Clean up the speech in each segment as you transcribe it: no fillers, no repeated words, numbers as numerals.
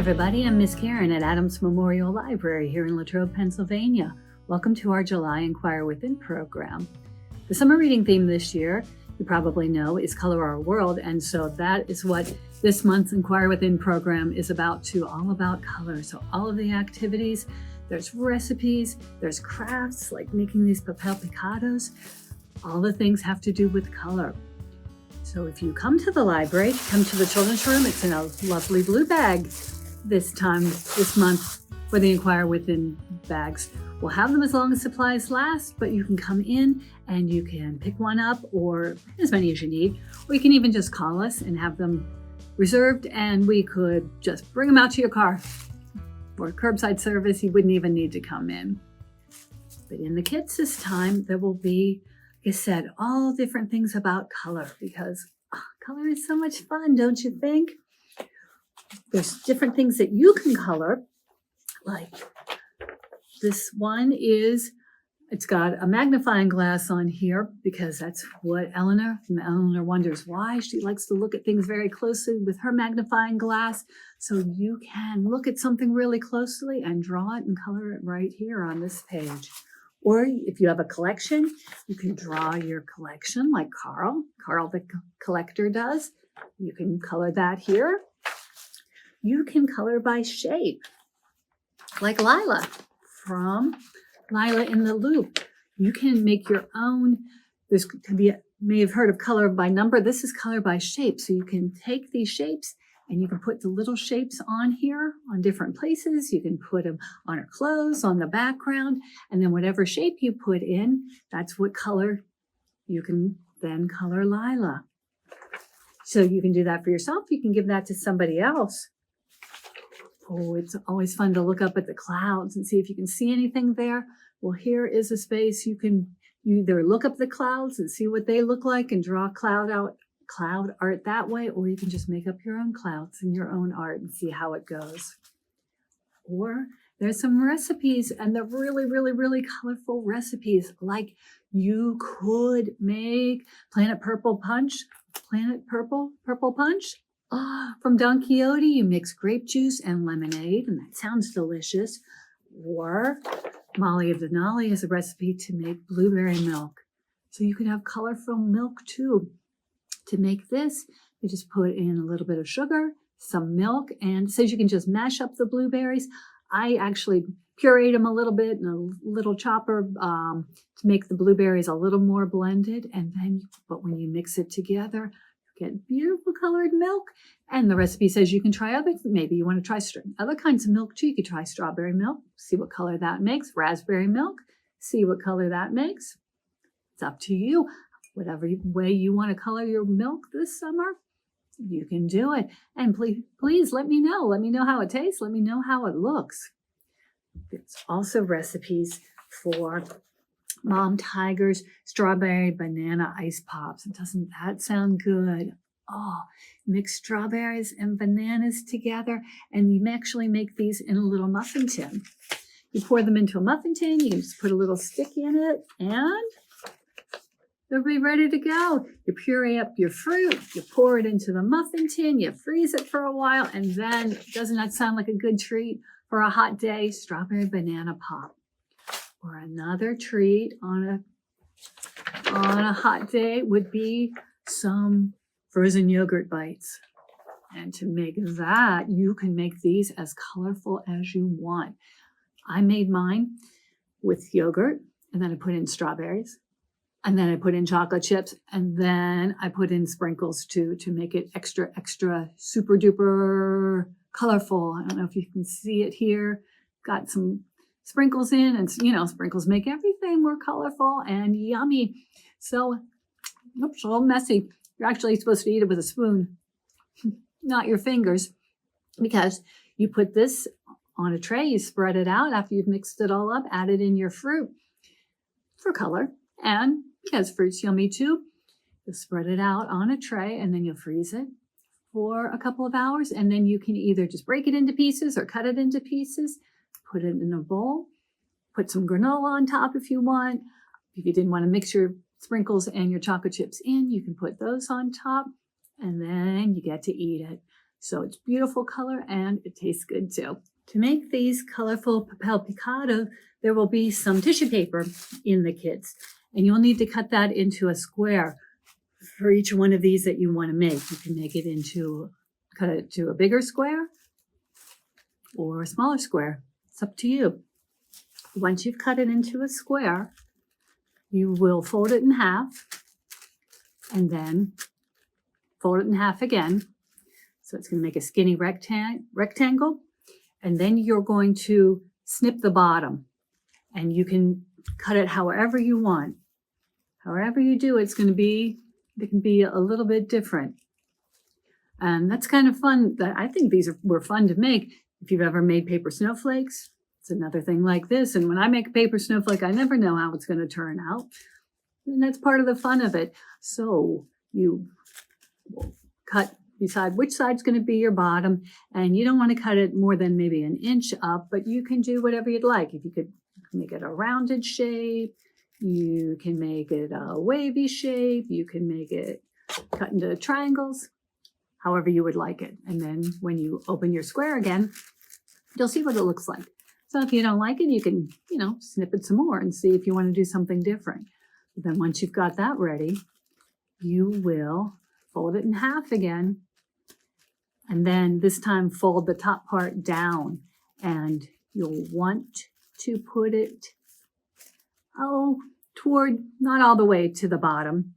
everybody, I'm Miss Karen at Adams Memorial Library here in Latrobe, Pennsylvania. Welcome to our July Inquire Within program. The summer reading theme this year, you probably know, is Color Our World, and so that is what this month's Inquire Within program is about too, all about color. So all of the activities, there's recipes, there's crafts like making these papel picados, all the things have to do with color. So if you come to the library, come to the children's room, it's in a lovely blue bag this month for the Inquire Within bags. We'll have them as long as supplies last, but you can come in and you can pick one up, or as many as you need, or you can even just call us and have them reserved, and we could just bring them out to your car. For curbside service, you wouldn't even need to come in. But in the kits this time, there will be, like I said, all different things about color, because color is so much fun, don't you think? There's different things that you can color, like this one it's got a magnifying glass on here because that's what Eleanor wonders why. She likes to look at things very closely with her magnifying glass. So you can look at something really closely and draw it and color it right here on this page. Or if you have a collection, you can draw your collection like Carl the collector does. You can color that here. You can color by shape, like Lila from Lila in the Loop. You can make your own. This could be, may have heard of color by number. This is color by shape. So you can take these shapes and you can put the little shapes on here on different places. You can put them on her clothes, on the background, and then whatever shape you put in, that's what color you can then color Lila. So you can do that for yourself. You can give that to somebody else. Oh, it's always fun to look up at the clouds and see if you can see anything there. Well, here is a space you either look up the clouds and see what they look like and draw cloud art that way, or you can just make up your own clouds and your own art and see how it goes. Or there's some recipes, and they're really, really, really colorful recipes. Like you could make purple punch. From Don Quixote, you mix grape juice and lemonade, and that sounds delicious. Or Molly of Denali has a recipe to make blueberry milk. So you can have colorful milk too. To make this, you just put in a little bit of sugar, some milk, and it says you can just mash up the blueberries. I actually pureed them a little bit in a little chopper to make the blueberries a little more blended. But when you mix it together, get beautiful colored milk. And the recipe says you can try maybe you want to try other kinds of milk too. You could try strawberry milk, see what color that makes, raspberry milk, see what color that makes. It's up to you. Whatever way you want to color your milk this summer, you can do it. And please let me know. Let me know how it tastes. Let me know how it looks. There's also recipes for Mom Tiger's strawberry banana ice pops. Doesn't that sound good? Oh, mix strawberries and bananas together, and you actually make these in a little muffin tin. You pour them into a muffin tin, you can just put a little stick in it, and they'll be ready to go. You puree up your fruit, you pour it into the muffin tin, you freeze it for a while, and then, doesn't that sound like a good treat for a hot day? Strawberry banana pop. Or another treat on a hot day would be some frozen yogurt bites. And to make that, you can make these as colorful as you want. I made mine with yogurt, and then I put in strawberries, and then I put in chocolate chips, and then I put in sprinkles too to make it extra, extra super duper colorful. I don't know if you can see it here. Got some sprinkles in, and sprinkles make everything more colorful and yummy. So, oops, a little messy. You're actually supposed to eat it with a spoon, not your fingers, because you put this on a tray, you spread it out after you've mixed it all up, added in your fruit for color, and because fruit's yummy too, you'll spread it out on a tray and then you'll freeze it for a couple of hours, and then you can either just break it into pieces or cut it into pieces. Put it in a bowl, put some granola on top if you want. If you didn't want to mix your sprinkles and your chocolate chips in, you can put those on top, and then you get to eat it. So it's beautiful color and it tastes good too. To make these colorful papel picado, there will be some tissue paper in the kits, and you'll need to cut that into a square for each one of these that you want to make. You can make it cut it to a bigger square or a smaller square. It's up to you. Once you've cut it into a square, you will fold it in half and then fold it in half again. So it's going to make a skinny rectangle. And then you're going to snip the bottom, and you can cut it however you want. However you do, it can be a little bit different. And that's kind of fun. I think these were fun to make. If you've ever made paper snowflakes, it's another thing like this. And when I make a paper snowflake, I never know how it's going to turn out. And that's part of the fun of it. So you will decide which side's going to be your bottom. And you don't want to cut it more than maybe an inch up, but you can do whatever you'd like. If you could make it a rounded shape, you can make it a wavy shape, you can make it cut into triangles, however you would like it. And then when you open your square again, you'll see what it looks like. So if you don't like it, you can, snip it some more and see if you want to do something different. But then once you've got that ready, you will fold it in half again. And then this time fold the top part down, and you'll want to put it, toward, not all the way to the bottom,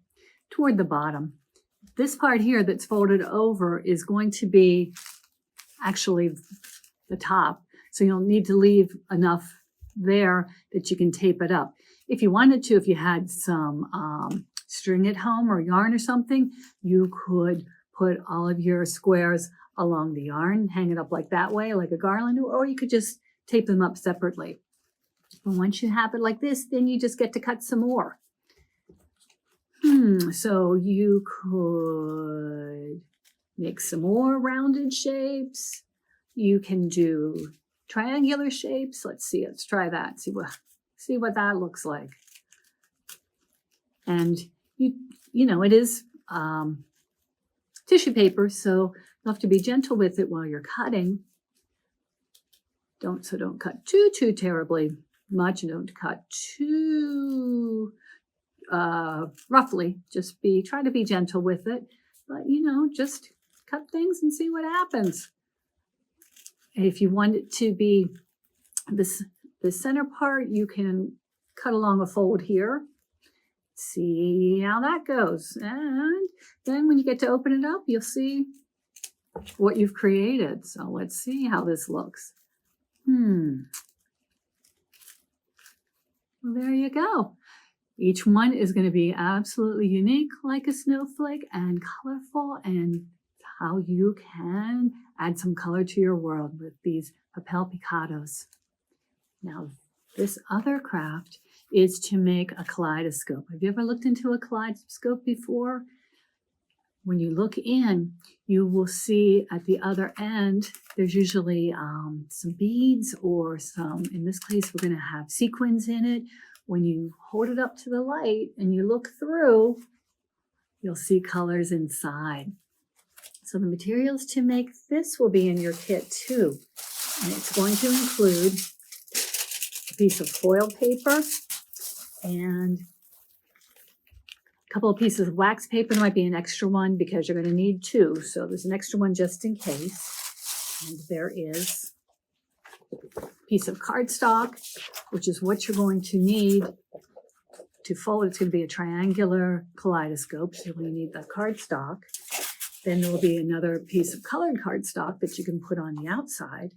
toward the bottom. This part here that's folded over is going to be actually the top. So you'll need to leave enough there that you can tape it up. If you wanted to, if you had some string at home or yarn or something, you could put all of your squares along the yarn, hang it up like that way, like a garland, or you could just tape them up separately. But once you have it like this, then you just get to cut some more. So you could make some more rounded shapes. You can do triangular shapes. Let's try that. See what that looks like. And it is tissue paper, so you have to be gentle with it while you're cutting. Don't cut too terribly much, and don't cut too roughly. Try to be gentle with it, but just cut things and see what happens. If you want it to be the center part, you can cut along a fold here. See how that goes. And then when you get to open it up, you'll see what you've created. So let's see how this looks. Well, there you go. Each one is going to be absolutely unique, like a snowflake, and colorful, and how you can add some color to your world with these papel picados. Now, this other craft is to make a kaleidoscope. Have you ever looked into a kaleidoscope before? When you look in, you will see at the other end, there's usually some beads or in this case, we're going to have sequins in it. When you hold it up to the light and you look through, you'll see colors inside. So the materials to make this will be in your kit too. And it's going to include a piece of foil paper and a couple of pieces of wax paper. There might be an extra one because you're going to need two. So there's an extra one just in case. And there is a piece of cardstock, which is what you're going to need to fold. It's going to be a triangular kaleidoscope, so you need the cardstock. Then there will be another piece of colored cardstock that you can put on the outside.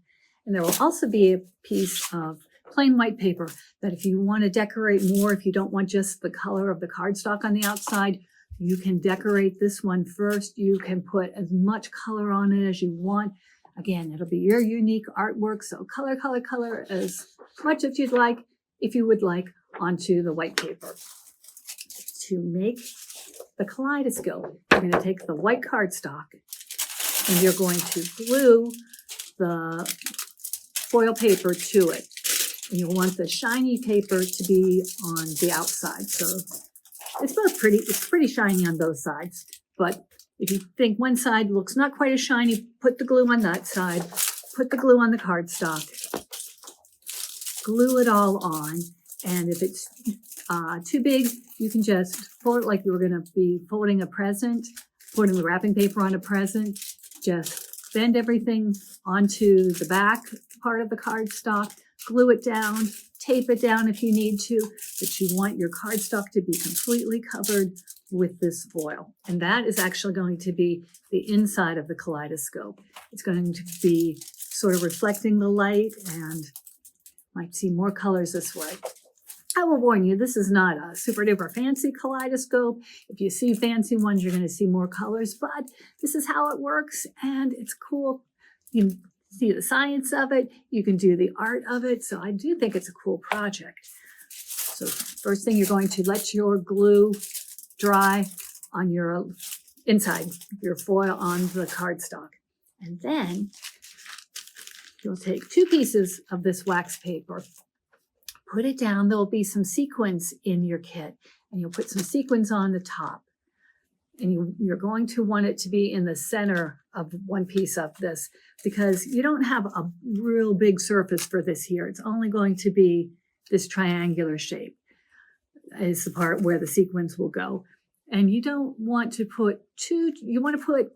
And there will also be a piece of plain white paper that if you want to decorate more, if you don't want just the color of the cardstock on the outside, you can decorate this one first. You can put as much color on it as you want. Again, it'll be your unique artwork. So color as much as you'd like, if you would like, onto the white paper. To make the kaleidoscope, you're going to take the white cardstock and you're going to glue the foil paper to it. And you'll want the shiny paper to be on the outside. So it's pretty shiny on both sides, but If you think one side looks not quite as shiny, put the glue on that side, put the glue on the cardstock, glue it all on, and if it's too big, you can just fold it like you were going to be folding a present, putting the wrapping paper on a present. Just bend everything onto the back part of the cardstock, glue it down, tape it down if you need to, but you want your cardstock to be completely covered with this foil. And that is actually going to be the inside of the kaleidoscope. It's going to be sort of reflecting the light and might see more colors this way. I will warn you, this is not a super duper fancy kaleidoscope. If you see fancy ones, you're going to see more colors, but this is how it works and it's cool. You can see the science of it. You can do the art of it. So I do think it's a cool project. So first thing, you're going to let your glue dry on your inside, your foil on the cardstock. And then you'll take 2 pieces of this wax paper, put it down. There'll be some sequins in your kit, and you'll put some sequins on the top. And you're going to want it to be in the center of one piece of this because you don't have a real big surface for this here. It's only going to be this triangular shape is the part where the sequins will go. And you don't want to put you want to put,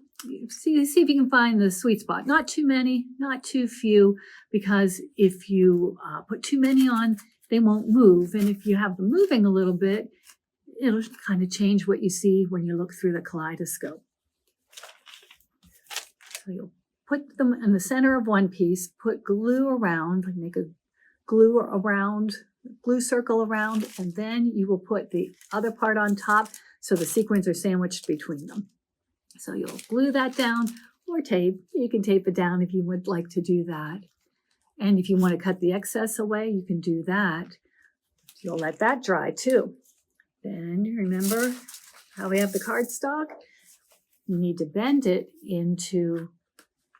see if you can find the sweet spot. Not too many, not too few, because if you put too many on, they won't move. And if you have them moving a little bit, it'll kind of change what you see when you look through the kaleidoscope. So you'll put them in the center of one piece, put glue around, make a glue circle around, and then you will put the other part on top so the sequins are sandwiched between them. So you'll glue that down or tape. You can tape it down if you would like to do that. And if you want to cut the excess away, you can do that. You'll let that dry too. Then remember how we have the cardstock? You need to bend it into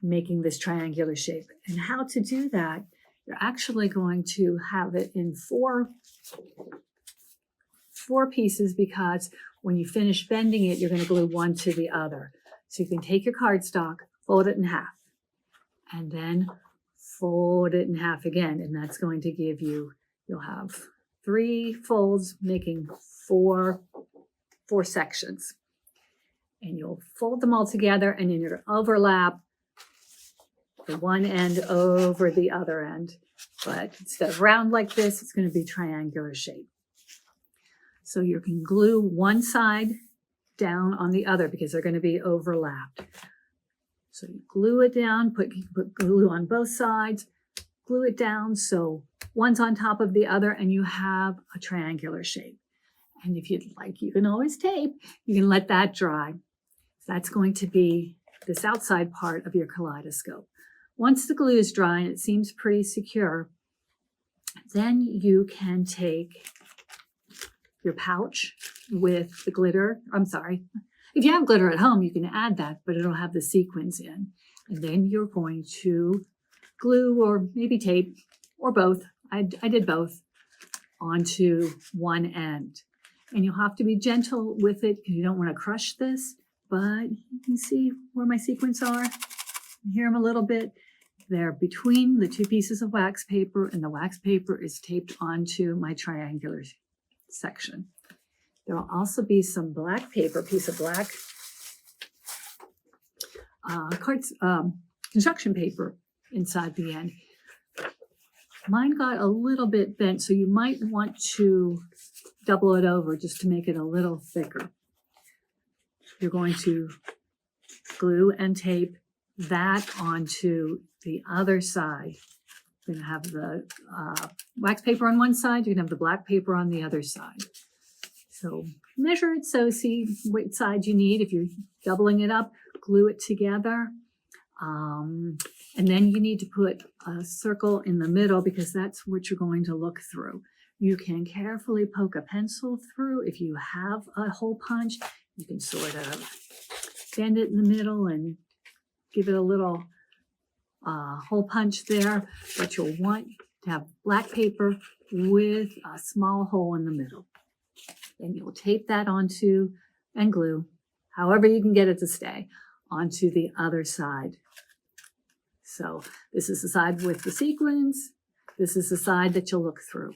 making this triangular shape. And how to do that, you're actually going to have it in four pieces because when you finish bending it, you're going to glue one to the other. So you can take your cardstock, fold it in half, and then fold it in half again. And that's going to give you, you'll have 3 folds making four sections. And you'll fold them all together and then you're going to overlap the one end over the other end. But instead of round like this, it's going to be triangular shape. So you can glue one side down on the other because they're going to be overlapped. So you glue it down, put glue on both sides, glue it down so one's on top of the other and you have a triangular shape. And if you'd like, you can always tape. You can let that dry. That's going to be this outside part of your kaleidoscope. Once the glue is dry and it seems pretty secure, then you can take your pouch with the glitter. I'm sorry. If you have glitter at home, you can add that, but it'll have the sequins in. And then you're going to glue or maybe tape or both. I did both onto one end. And you'll have to be gentle with it because you don't want to crush this, but you can see where my sequins are. Hear them a little bit. They're between the 2 pieces of wax paper, and the wax paper is taped onto my triangular section. There will also be some black paper, piece of black construction paper inside the end. Mine got a little bit bent, so you might want to double it over just to make it a little thicker. You're going to glue and tape that onto the other side. You're going to have the wax paper on one side, you're going to have the black paper on the other side. So measure it, so see which side you need. If you're doubling it up, glue it together. And then you need to put a circle in the middle because that's what you're going to look through. You can carefully poke a pencil through. If you have a hole punch, you can sort of bend it in the middle and give it a little hole punch there. But you'll want to have black paper with a small hole in the middle. Then you'll tape that onto and glue. however you can get it to stay, onto the other side. So this is the side with the sequins. This is the side that you'll look through.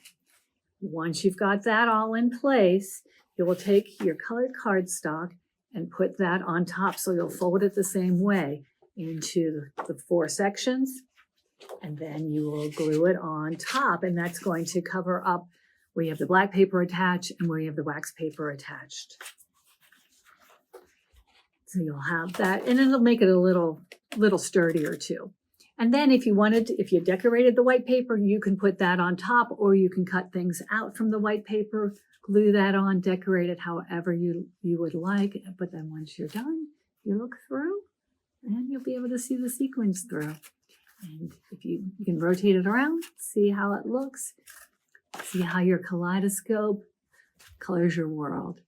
Once you've got that all in place, you will take your colored cardstock and put that on top. So you'll fold it the same way into the 4 sections, and then you will glue it on top, and that's going to cover up where you have the black paper attached and where you have the wax paper attached. So you'll have that, and it'll make it a little sturdier too. And then if you decorated the white paper, you can put that on top, or you can cut things out from the white paper, glue that on, decorate it however you would like. But then once you're done, you look through and you'll be able to see the sequins through. And if you can rotate it around, see how it looks, see how your kaleidoscope colors your world.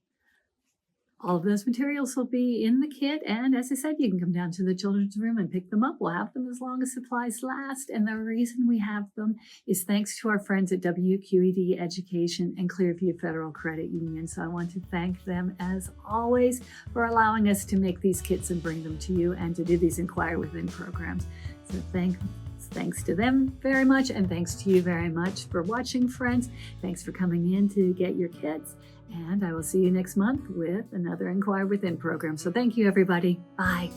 All of those materials will be in the kit, and as I said, you can come down to the children's room and pick them up. We'll have them as long as supplies last, and the reason we have them is thanks to our friends at WQED Education and Clearview Federal Credit Union. So I want to thank them, as always, for allowing us to make these kits and bring them to you and to do these Inquire Within programs. So thanks to them very much, and thanks to you very much for watching, friends. Thanks for coming in to get your kits. And I will see you next month with another Inquire Within program. So thank you, everybody. Bye.